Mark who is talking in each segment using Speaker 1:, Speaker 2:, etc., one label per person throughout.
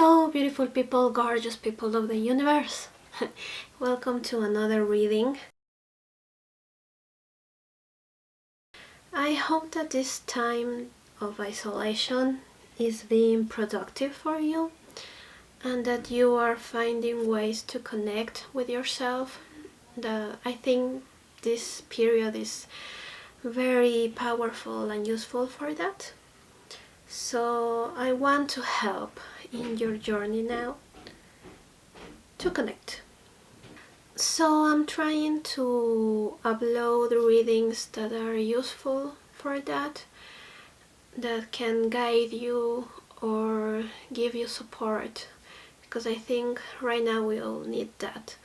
Speaker 1: Hello, beautiful people, gorgeous people of the universe. Welcome to another reading. I hope that this time of isolation is being productive for you and that you are finding ways to connect with yourself. I think this period is very powerful and useful for that. So I want to help in your journey now to connect. So I'm trying to upload readings that are useful for that can guide you or give you support, because I think right now we all need that,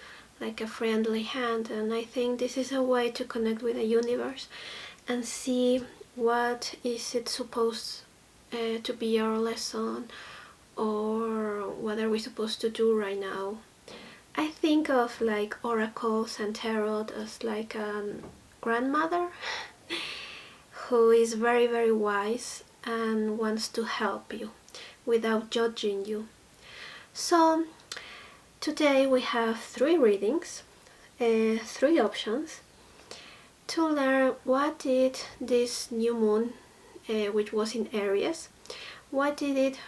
Speaker 1: like a friendly hand, and I think this is a way to connect with the universe and see what is it supposed to be our lesson, or what are we supposed to do right now. I think of like oracles and tarot as like a grandmother who is very, very wise and wants to help you without judging you. So today we have 3 readings, 3 options to learn what did this new moon, which was in Aries, what did it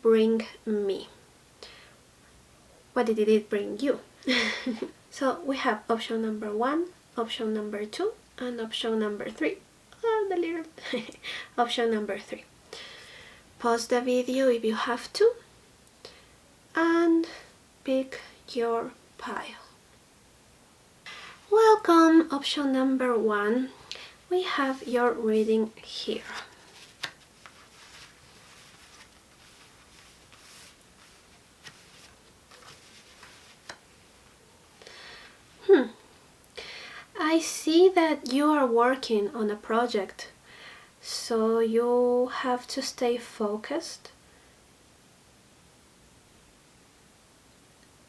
Speaker 1: bring me? What did it bring you? So we have option number 1, option number 2, and option number 3. Oh, the little option number 3. Pause the video if you have to and pick your pile. Welcome, option number 1. We have your reading here. I see that you are working on a project, so you have to stay focused.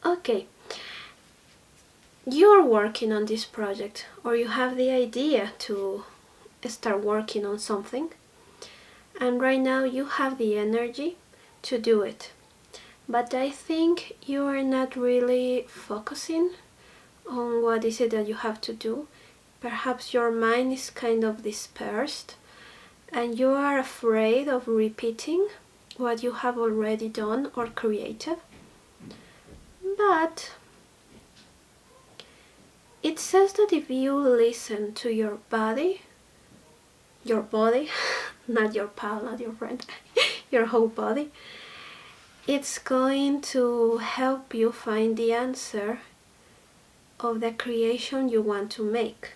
Speaker 1: Okay, you are working on this project, or you have the idea to start working on something, and right now you have the energy to do it, but I think you are not really focusing on what is it that you have to do. Perhaps your mind is kind of dispersed and you are afraid of repeating what you have already done or created. But it says that if you listen to your body, not your pal, not your friend, your whole body, it's going to help you find the answer of the creation you want to make.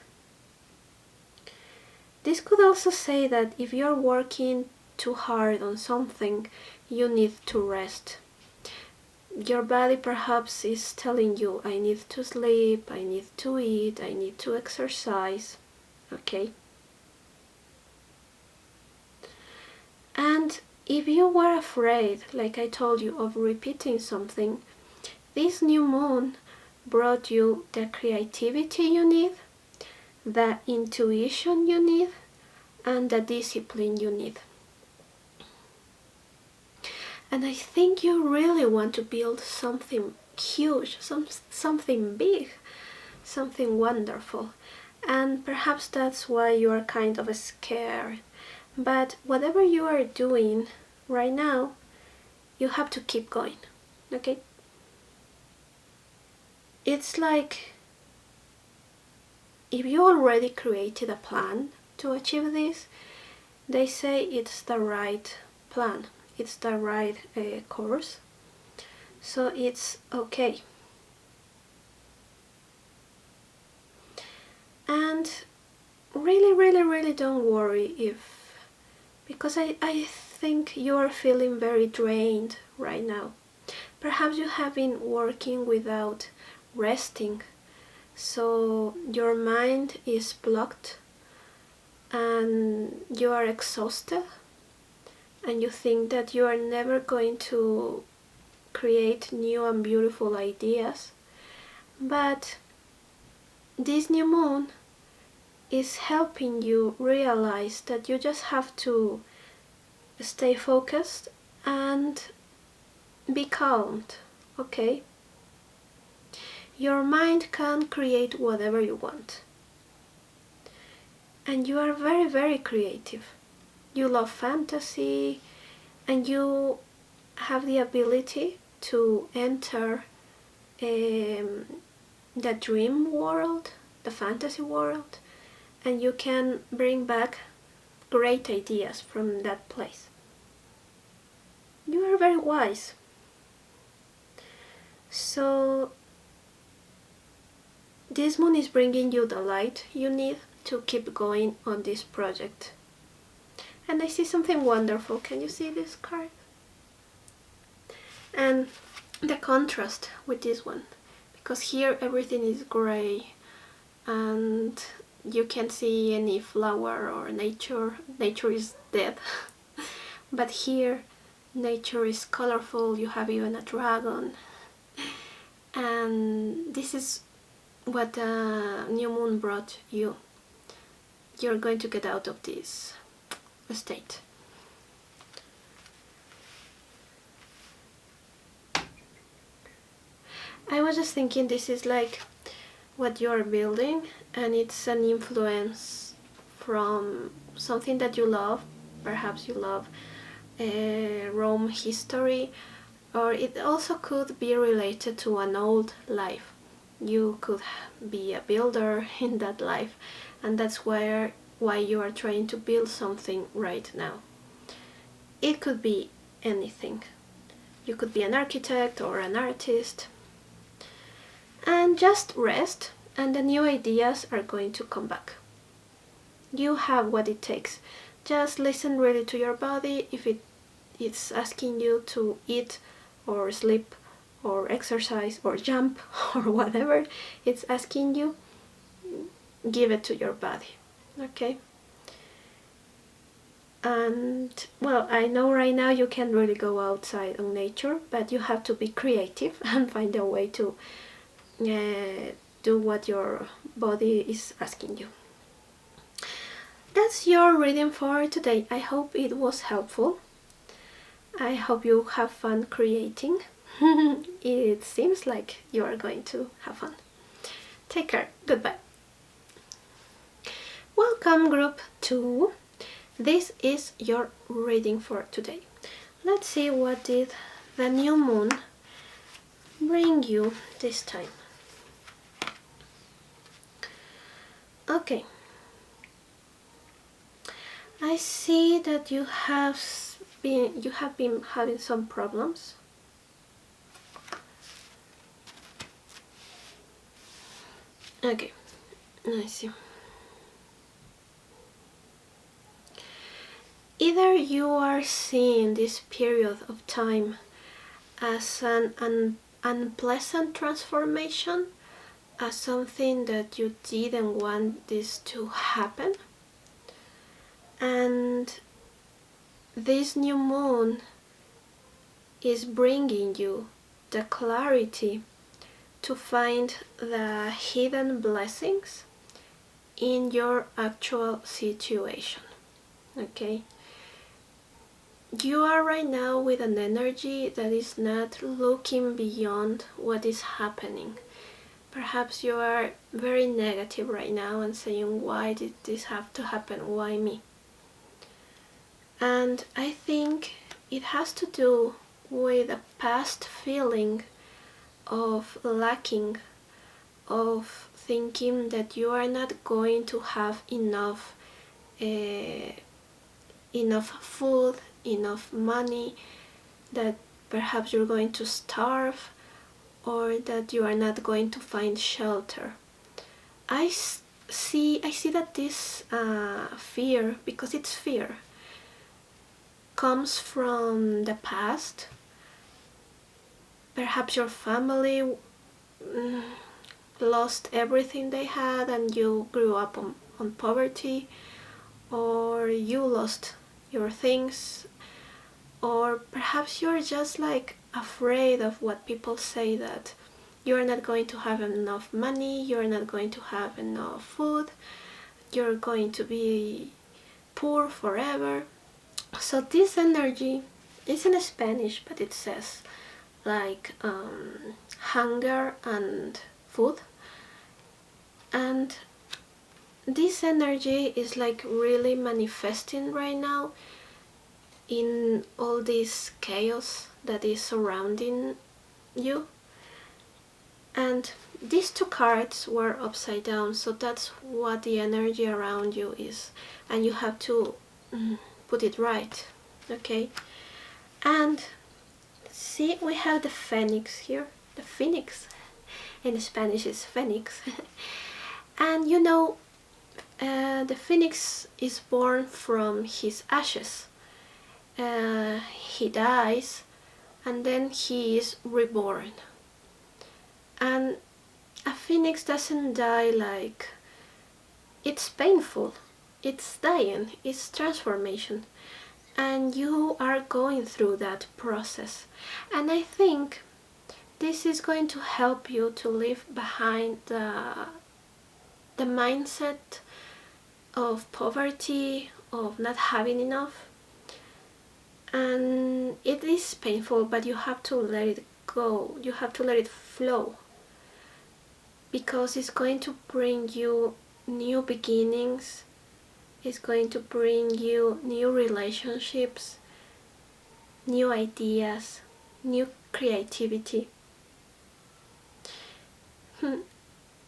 Speaker 1: This could also say that if you're working too hard on something, you need to rest. Your body perhaps is telling you, I need to sleep, I need to eat, I need to exercise, okay? And if you were afraid, like I told you, of repeating something, this new moon brought you the creativity you need, the intuition you need, and the discipline you need. And I think you really want to build something huge, something big, something wonderful. And perhaps that's why you are kind of scared. But whatever you are doing right now, you have to keep going, okay? It's like if you already created a plan to achieve this, they say it's the right plan, it's the right course, so it's okay. And really don't worry because I think you are feeling very drained right now. Perhaps you have been working without resting, so your mind is blocked and you are exhausted and you think that you are never going to create new and beautiful ideas. But this new moon is helping you realize that you just have to stay focused and be calmed, okay? Your mind can create whatever you want. And you are very, very creative. You love fantasy, and you have the ability to enter the dream world, the fantasy world, and you can bring back great ideas from that place. You are very wise. So this moon is bringing you the light you need to keep going on this project. And I see something wonderful. Can you see this card? And the contrast with this one, because here everything is gray and you can't see any flower or nature. Nature is dead. But here nature is colorful. You have even a dragon. And this is what the new moon brought you. You're going to get out of this state. I was just thinking, this is like what you're building, and it's an influence from something that you love. Perhaps you love Rome history, or it also could be related to an old life. You could be a builder in that life, and that's why you are trying to build something right now. It could be anything. You could be an architect or an artist. And just rest, and the new ideas are going to come back. You have what it takes. Just listen really to your body. If it's asking you to eat or sleep or exercise or jump or whatever it's asking you, give it to your body, okay? And well, I know right now you can't really go outside on nature, but you have to be creative and find a way to do what your body is asking you. That's your reading for today. I hope it was helpful. I hope you have fun creating. It seems like you are going to have fun. Take care. Goodbye. Welcome, group 2. This is your reading for today. Let's see what did the new moon bring you this time. Okay, I see that you have been having some problems. Okay, I see. Either you are seeing this period of time as an unpleasant transformation, as something that you didn't want this to happen, and this new moon is bringing you the clarity to find the hidden blessings in your actual situation. Okay, you are right now with an energy that is not looking beyond what is happening. Perhaps you are very negative right now and saying, why did this have to happen? Why me? And I think it has to do with a past feeling of lacking, of thinking that you are not going to have enough food, enough money, that perhaps you're going to starve, or that you are not going to find shelter. I see that this fear, because it's fear, comes from the past. Perhaps your family lost everything they had and you grew up on poverty, or you lost your things, or perhaps you're just like afraid of what people say, that you're not going to have enough money, you're not going to have enough food, you're going to be poor forever. So this energy is in Spanish, but it says like hunger and food, and this energy is like really manifesting right now in all this chaos that is surrounding you. And these two cards were upside down, so that's what the energy around you is, and you have to put it right, okay? And see, we have the phoenix here. The phoenix in Spanish is phoenix. And you know, the phoenix is born from his ashes. He dies and then he is reborn. And a phoenix doesn't die like... It's painful, it's dying, it's transformation. And you are going through that process. And I think this is going to help you to leave behind the mindset of poverty, of not having enough. And it is painful, but you have to let it go. You have to let it flow. Because it's going to bring you new beginnings. It's going to bring you new relationships, new ideas, new creativity.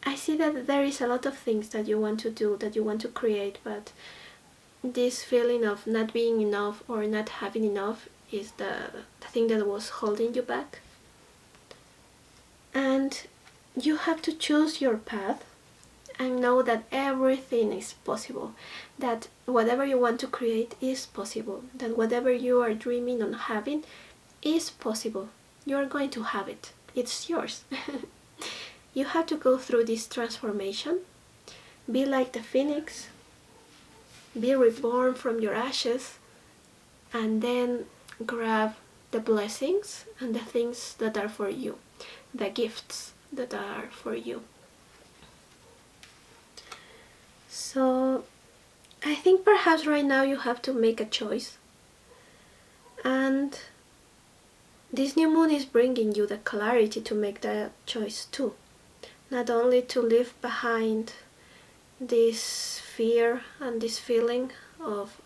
Speaker 1: I see that there is a lot of things that you want to do, that you want to create, but this feeling of not being enough or not having enough is the thing that was holding you back. And you have to choose your path and know that everything is possible, that whatever you want to create is possible, that whatever you are dreaming on having is possible. You are going to have it. It's yours. You have to go through this transformation. Be like the phoenix. Be reborn from your ashes, and then grab the blessings and the things that are for you, the gifts that are for you. So I think perhaps right now you have to make a choice, and this new moon is bringing you the clarity to make that choice too. Not only to leave behind this fear and this feeling of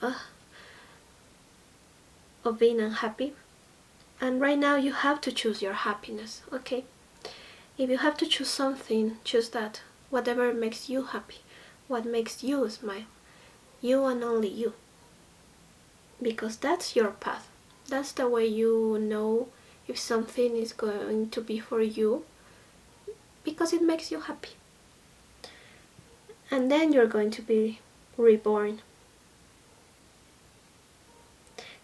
Speaker 1: being unhappy. And right now you have to choose your happiness, okay? If you have to choose something, choose that. Whatever makes you happy, what makes you smile, you and only you. Because that's your path. That's the way you know if something is going to be for you, because it makes you happy. And then you're going to be reborn.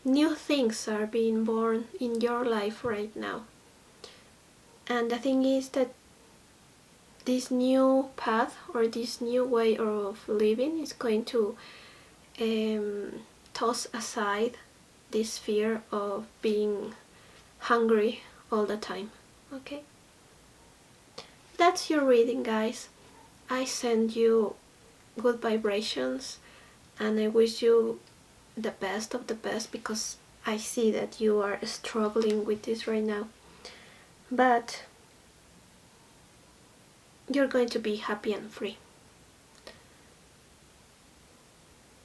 Speaker 1: New things are being born in your life right now. And the thing is that this new path or this new way of living is going to toss aside this fear of being hungry all the time, okay? That's your reading, guys. I send you good vibrations and I wish you the best of the best, because I see that you are struggling with this right now. But you're going to be happy and free.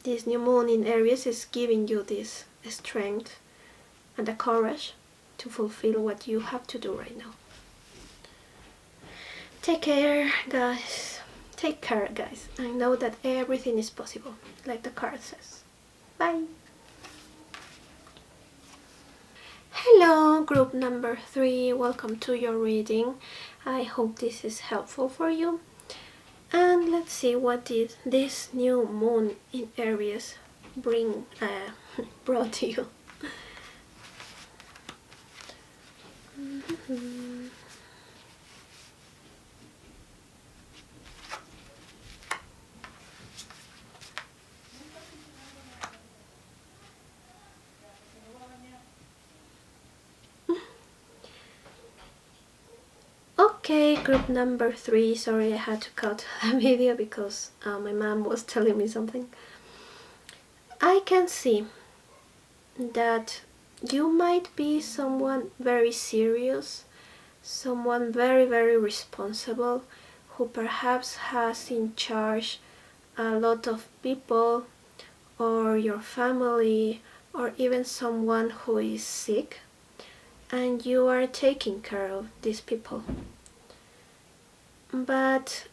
Speaker 1: This new moon in Aries is giving you this strength and the courage to fulfill what you have to do right now. Take care, guys. Take care, guys. I know that everything is possible, like the card says. Bye. Hello, group number 3. Welcome to your reading. I hope this is helpful for you. And let's see, what did this new moon in Aries brought to you. Okay, group number 3. Sorry, I had to cut the video because my mom was telling me something. I can see that you might be someone very serious, someone very, very responsible, who perhaps has in charge a lot of people, or your family, or even someone who is sick, and you are taking care of these people. But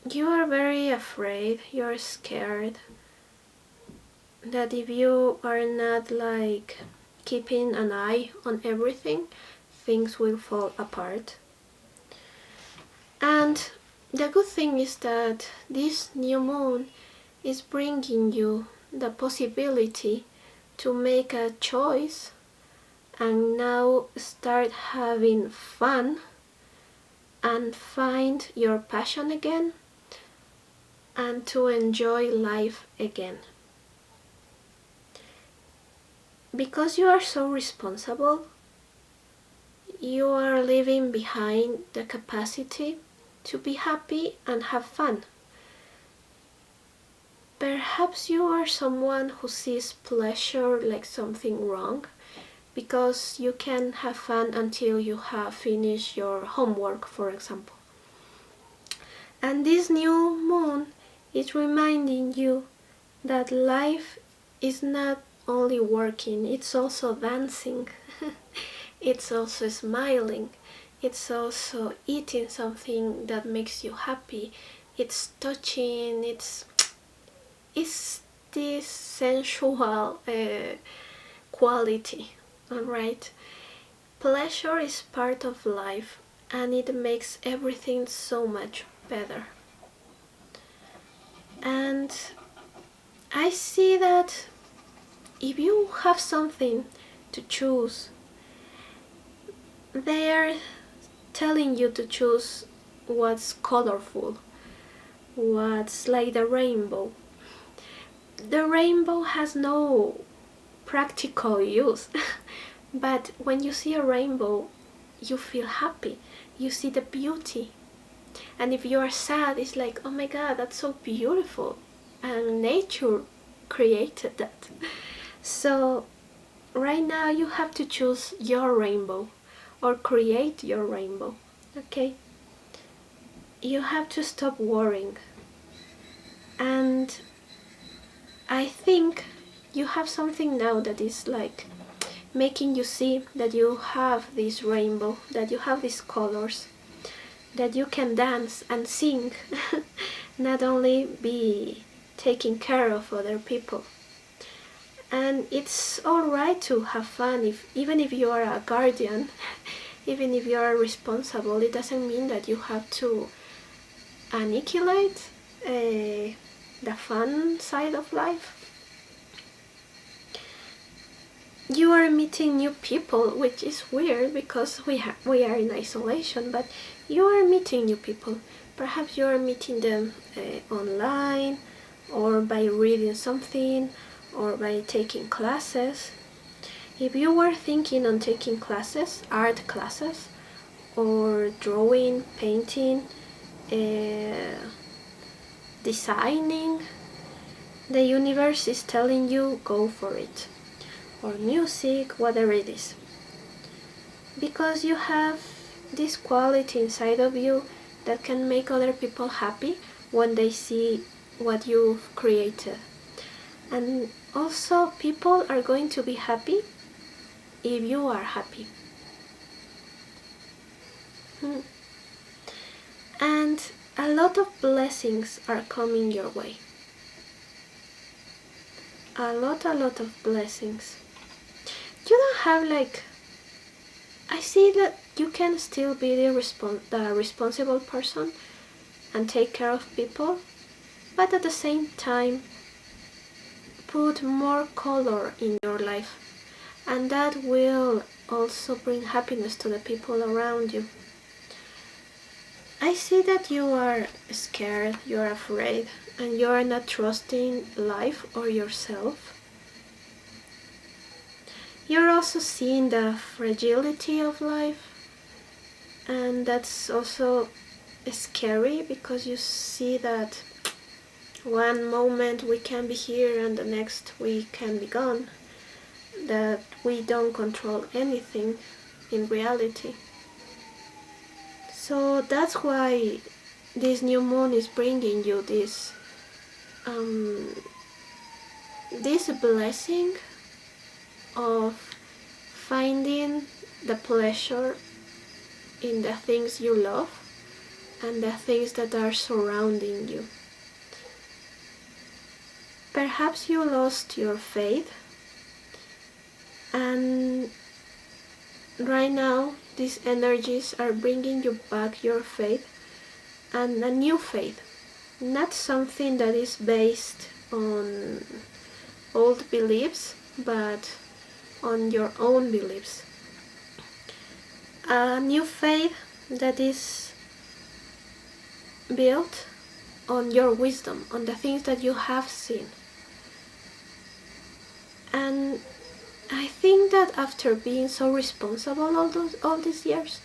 Speaker 1: you are very afraid, you're scared that if you are not like keeping an eye on everything, things will fall apart. And the good thing is that this new moon is bringing you the possibility to make a choice and now start having fun and find your passion again and to enjoy life again. Because you are so responsible, you are leaving behind the capacity to be happy and have fun. Perhaps you are someone who sees pleasure like something wrong, because you can have fun until you have finished your homework, for example. And this new moon is reminding you that life is not only working, it's also dancing, it's also smiling, it's also eating something that makes you happy, it's touching, it's this sensual quality, alright? Pleasure is part of life and it makes everything so much better. And I see that if you have something to choose, they're telling you to choose what's colorful, what's like the rainbow. The rainbow has no practical use, but when you see a rainbow, you feel happy, you see the beauty. And if you are sad, it's like, oh my god, that's so beautiful, and nature created that. So right now you have to choose your rainbow or create your rainbow, okay? You have to stop worrying. And I think you have something now that is like making you see that you have this rainbow, that you have these colors, that you can dance and sing, not only be taking care of other people. And it's alright to have fun, even if you are a guardian, even if you are responsible, it doesn't mean that you have to annihilate the fun side of life. You are meeting new people, which is weird because we are in isolation, but you are meeting new people. Perhaps you are meeting them online, or by reading something, or by taking classes. If you were thinking on taking classes, art classes, or drawing, painting, designing, the universe is telling you go for it. Or music, whatever it is. Because you have this quality inside of you that can make other people happy when they see what you've created. And also people are going to be happy if you are happy. And a lot of blessings are coming your way. A lot of blessings. You don't have like, I see that you can still be the responsible person and take care of people, but at the same time put more color in your life, and that will also bring happiness to the people around you. I see that you are scared, you are afraid, and you are not trusting life or yourself. You're also seeing the fragility of life, and that's also scary because you see that one moment we can be here and the next we can be gone. that we don't control anything in reality. So that's why this new moon is bringing you this blessing of finding the pleasure in the things you love and the things that are surrounding you. Perhaps you lost your faith, and right now these energies are bringing you back your faith, and a new faith, not something that is based on old beliefs, but on your own beliefs. A new faith that is built on your wisdom, on the things that you have seen. And I think that after being so responsible all these years,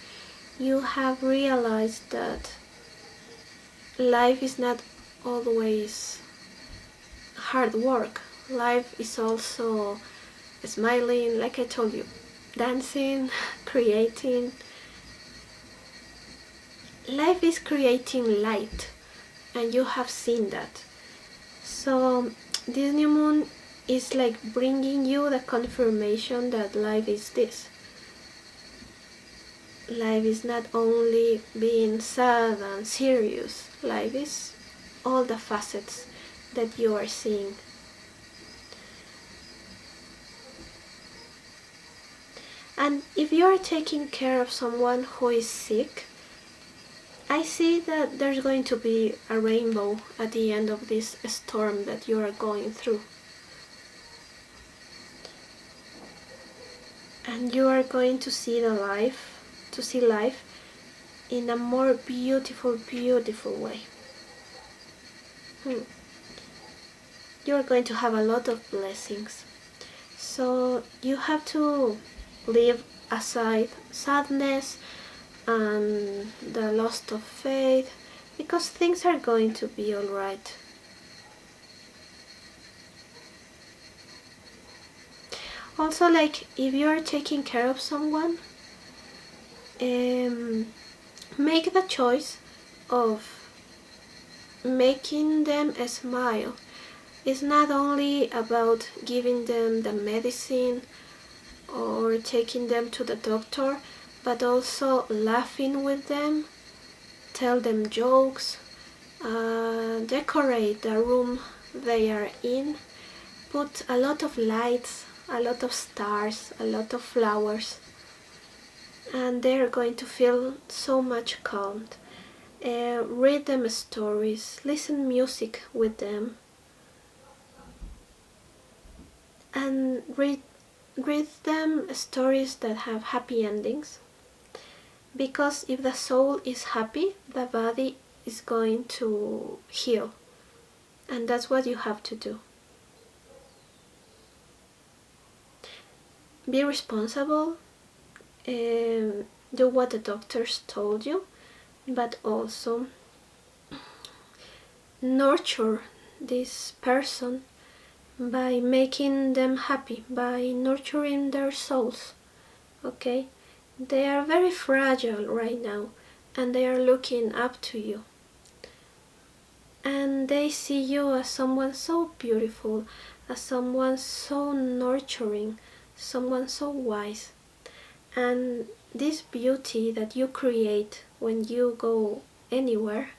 Speaker 1: you have realized that life is not always hard work. Life is also smiling, like I told you, dancing, creating. Life is creating light, and you have seen that. So this new moon is like bringing you the confirmation that life is this. Life is not only being sad and serious. Life is all the facets that you are seeing. And if you are taking care of someone who is sick, I see that there's going to be a rainbow at the end of this storm that you are going through. And you are going to see life in a more beautiful way. You are going to have a lot of blessings. So you have to leave aside sadness and the loss of faith, because things are going to be alright. Also, like, if you are taking care of someone, make the choice of making them smile. It's not only about giving them the medicine or taking them to the doctor, but also laughing with them, tell them jokes, decorate the room they are in, put a lot of lights, a lot of stars, a lot of flowers, and they're going to feel so much calmed. Read them stories, listen music with them, and read them stories that have happy endings, because if the soul is happy, the body is going to heal, and that's what you have to do. Be responsible, do what the doctors told you, but also nurture this person by making them happy, by nurturing their souls. Okay? They are very fragile right now, and they are looking up to you. And they see you as someone so beautiful, as someone so nurturing, someone so wise. And this beauty that you create when you go anywhere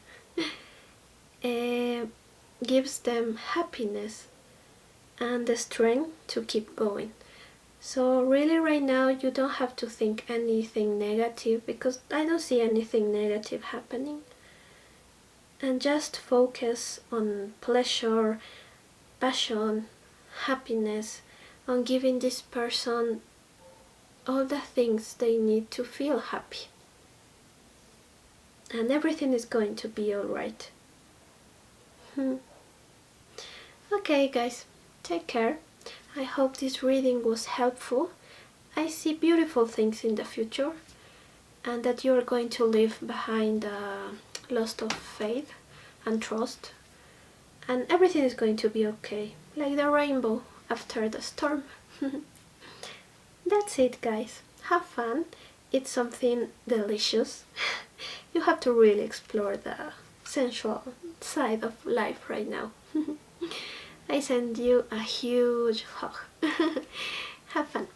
Speaker 1: gives them happiness and the strength to keep going. So really right now you don't have to think anything negative, because I don't see anything negative happening. And just focus on pleasure, passion, happiness, on giving this person all the things they need to feel happy. And everything is going to be alright. Okay guys, take care. I hope this reading was helpful. I see beautiful things in the future, and that you are going to leave behind the loss of faith and trust, and everything is going to be okay, like the rainbow after the storm. That's it, guys. Have fun. Eat something delicious. You have to really explore the sensual side of life right now. I send you a huge hug. Have fun.